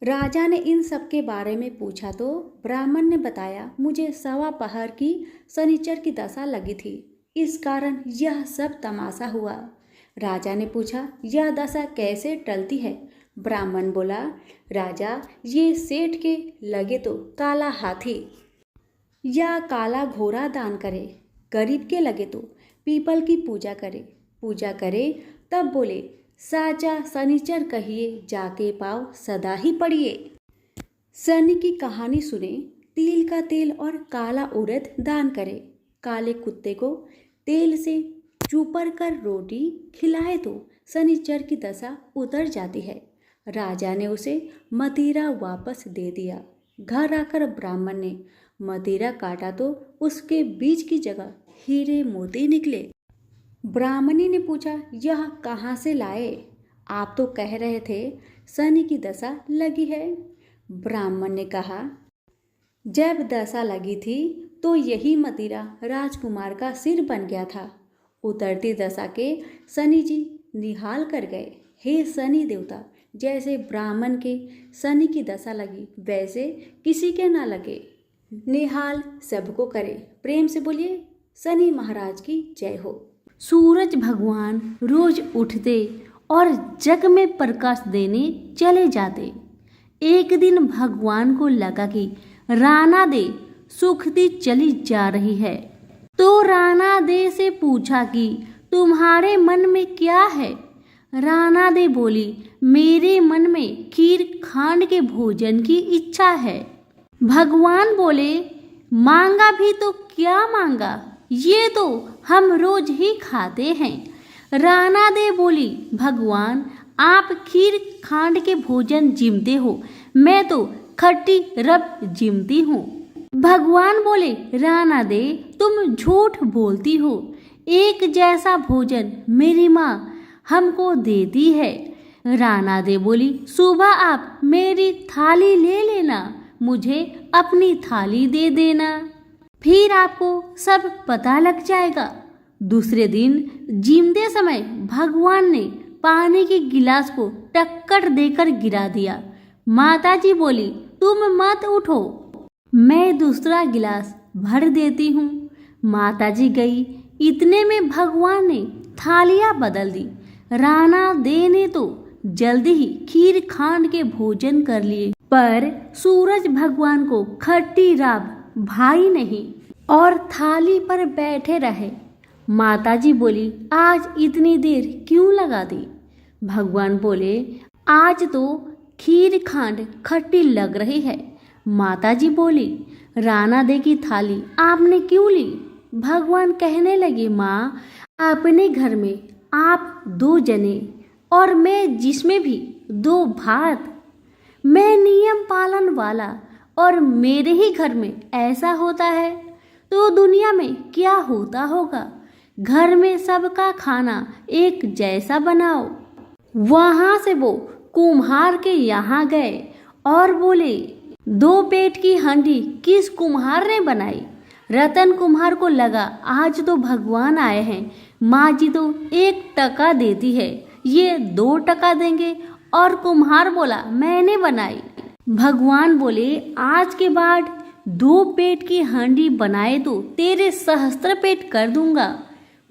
राजा ने इन सब के बारे में पूछा तो ब्राह्मण ने बताया, मुझे सवा पहर की शनिचर की दशा लगी थी, इस कारण यह सब तमाशा हुआ। राजा ने पूछा, यह दशा कैसे टलती है? ब्राह्मण बोला, राजा, ये सेठ के लगे तो काला हाथी या काला घोड़ा दान करे, गरीब के लगे तो पीपल की पूजा करे। तब बोले, साचा शनिचर कहिए, जाके पाव सदा ही पड़िए। शनि की कहानी सुने, तिल का तेल और काला उड़द दान करे, काले कुत्ते को तेल से चूपर कर रोटी खिलाए तो शनिचर की दशा उतर जाती है। राजा ने उसे मतीरा वापस दे दिया। घर आकर ब्राह्मण ने मतीरा काटा तो उसके बीज की जगह हीरे मोती निकले। ब्राह्मणी ने पूछा, यह कहाँ से लाए? आप तो कह रहे थे शनि की दशा लगी है। ब्राह्मण ने कहा, जब दशा लगी थी तो यही मतीरा राजकुमार का सिर बन गया था। उतरती दशा के शनि जी निहाल कर गए। हे शनि देवता, जैसे ब्राह्मण के शनि की दशा लगी वैसे किसी के ना लगे, निहाल सबको करे। प्रेम से बोलिए, शनि महाराज की जय हो। सूरज भगवान रोज उठते और जग में प्रकाश देने चले जाते। एक दिन भगवान को लगा कि राणा दे सूखती चली जा रही है, तो राणा दे से पूछा कि तुम्हारे मन में क्या है? राणा दे बोली, मेरे मन में खीर खांड के भोजन की इच्छा है। भगवान बोले, मांगा भी तो क्या मांगा, ये तो हम रोज ही खाते हैं। राणा दे बोली, भगवान आप खीर खांड के भोजन जिमते हो, मैं तो खट्टी रब जिमती हूँ। भगवान बोले, राणा दे तुम झूठ बोलती हो, एक जैसा भोजन मेरी माँ हमको देती है। राणा दे बोली, सुबह आप मेरी थाली ले लेना, मुझे अपनी थाली दे देना। फिर आपको सब पता लग जाएगा। दूसरे दिन जीमते समय भगवान ने पानी के गिलास को टक्कर देकर गिरा दिया। माताजी बोली, तुम मत उठो, मैं दूसरा गिलास भर देती हूँ। माताजी गई। इतने में भगवान ने थालियाँ बदल दी। राणा दे ने तो जल्दी ही खीर खांड के भोजन कर लिए, पर सूरज भगवान को खट्टी राब भाई नहीं और थाली पर बैठे रहे। माताजी बोली, आज इतनी देर क्यों लगा दी? भगवान बोले, आज तो खीर खांड खट्टी लग रही है। माताजी बोली, राणा दे की थाली आपने क्यों ली? भगवान कहने लगे, माँ, अपने घर में आप 2 जने और मैं जिसमें भी 2 भात। मैं नियम पालन वाला और मेरे ही घर में ऐसा होता है तो दुनिया में क्या होता होगा। घर में सबका खाना एक जैसा बनाओ। वहाँ से वो कुम्हार के यहाँ गए और बोले, 2 पेट की हांडी किस कुम्हार ने बनाई? रतन कुम्हार को लगा आज तो भगवान आए हैं, माँ जी तो 1 टका देती है, ये 2 टका देंगे। और कुम्हार बोला, मैंने बनाई। भगवान बोले, आज के बाद 2 पेट की हांडी बनाए तो तेरे सहस्त्र पेट कर दूंगा।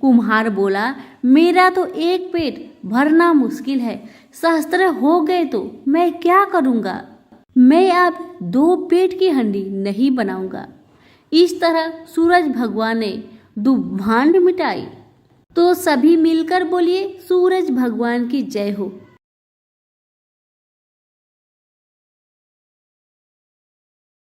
कुम्हार बोला, मेरा तो 1 पेट भरना मुश्किल है, सहस्त्र हो गए तो मैं क्या करूंगा? मैं अब 2 पेट की हांडी नहीं बनाऊंगा। इस तरह सूरज भगवान ने दुभांड मिटाई। तो सभी मिलकर बोलिए, सूरज भगवान की जय हो।